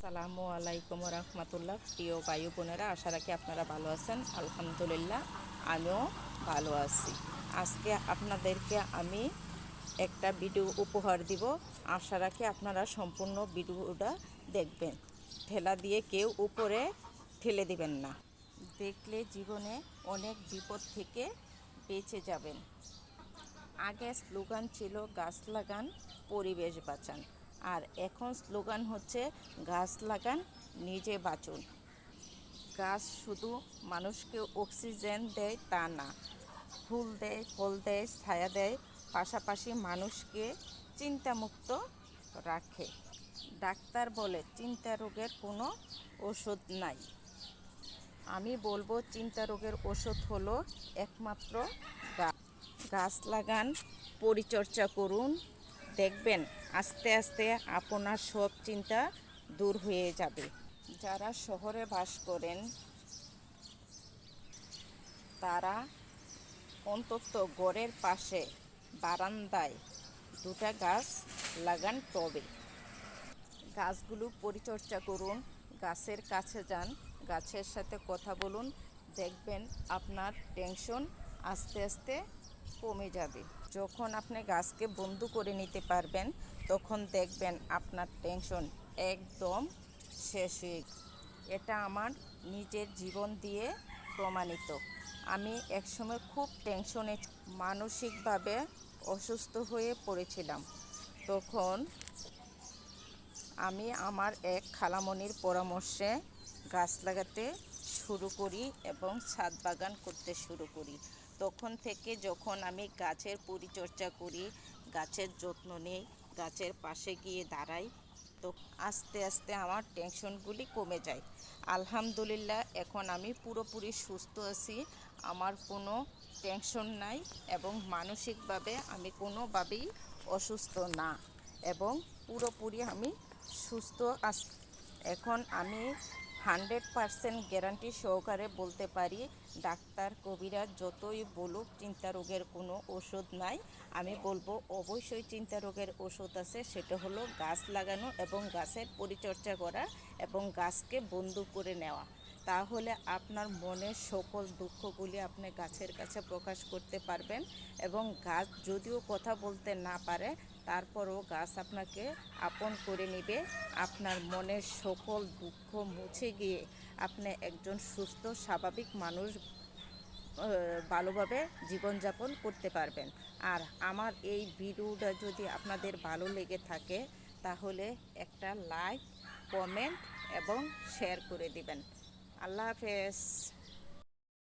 আসসালামু আলাইকুম রহমতুল্লাহ। প্রিয় বায়ু বোনেরা, আশা রাখি আপনারা ভালো আছেন। আলহামদুলিল্লাহ, আমিও ভালো আছি। আজকে আপনাদেরকে আমি একটা ভিডিও উপহার দিব। আশা রাখি আপনারা সম্পূর্ণ ভিডিওটা দেখবেন। ঠেলা দিয়ে কেউ উপরে ঠেলে দিবেন না। দেখলে জীবনে অনেক বিপদ থেকে বেঁচে যাবেন। আগে স্লোগান ছিল গাছ লাগান, পরিবেশ বাঁচান, আর এখন স্লোগান হচ্ছে গাছ লাগান, নিজে বাঁচুন। গাছ শুধু মানুষকে অক্সিজেন দেয় তা না, ফুল দেয়, ফল দেয়, ছায়া দেয়, পাশাপাশি মানুষকে চিন্তামুক্ত রাখে। ডাক্তার বলে চিন্তা রোগের কোনো ওষুধ নাই। আমি বলবো চিন্তা রোগের ওষুধ হলো একমাত্র গাছ। গাছ লাগান, পরিচর্যা করুন, দেখবেন আস্তে আস্তে আপনার সব চিন্তা দূর হয়ে যাবে। যারা শহরে বাস করেন তারা অন্তত ঘরের পাশে বারান্দায় দুটা গাছ লাগান টবে। গাছগুলো পরিচর্যা করুন, গাছের কাছে যান, গাছের সাথে কথা বলুন, দেখবেন আপনার টেনশন আস্তে আস্তে কমে যাবে। যখন আপনি গাছকে বন্ধু করে নিতে পারবেন, তখন দেখবেন আপনার টেনশন একদম শেষ হয়ে। এটা আমার নিজের জীবন দিয়ে প্রমাণিত। আমি একসময় খুব টেনশনে, মানসিকভাবে অসুস্থ হয়ে পড়েছিলাম। তখন আমি আমার এক খালামণির পরামর্শে গাছ লাগাতে শুরু করি এবং ছাদ বাগান করতে শুরু করি। তখন থেকে যখন আমি গাছের পরিচর্যা করি, গাছের যত্ন নিই, গাছের পাশে গিয়ে দাঁড়াই, তো আস্তে আস্তে আমার টেনশনগুলি কমে যায়। আলহামদুলিল্লাহ, এখন আমি পুরোপুরি সুস্থ আছি। আমার কোনো টেনশন নাই এবং মানসিকভাবে আমি কোনোভাবেই অসুস্থ না, এবং পুরোপুরি আমি সুস্থ আছি। এখন আমি 100% গ্যারান্টি সহকারে বলতে পারি, ডাক্তার কবিরাজ যতই বলুক চিন্তা রোগের কোনো ওষুধ নাই, আমি বলবো অবশ্যই চিন্তা রোগের ওষুধ আছে। সেটা হলো গাছ লাগানো এবং গাছের পরিচর্যা করা এবং গাছকে বন্ধু করে নেওয়া। তাহলে আপনার মনের সকল দুঃখগুলি আপনি গাছের কাছে প্রকাশ করতে পারবেন, এবং গাছ যদিও কথা বলতে না পারে, তারপরও গাছ আপনাকে আপন করে নেবে। আপনার মনের সকল দুঃখ মুছে গিয়ে আপনি একজন সুস্থ স্বাভাবিক মানুষ ভালোভাবে জীবনযাপন করতে পারবেন। আর আমার এই ভিডিওটা যদি আপনাদের ভালো লেগে থাকে, তাহলে একটা লাইক, কমেন্ট এবং শেয়ার করে দিবেন। আল্লাহ হাফেজ।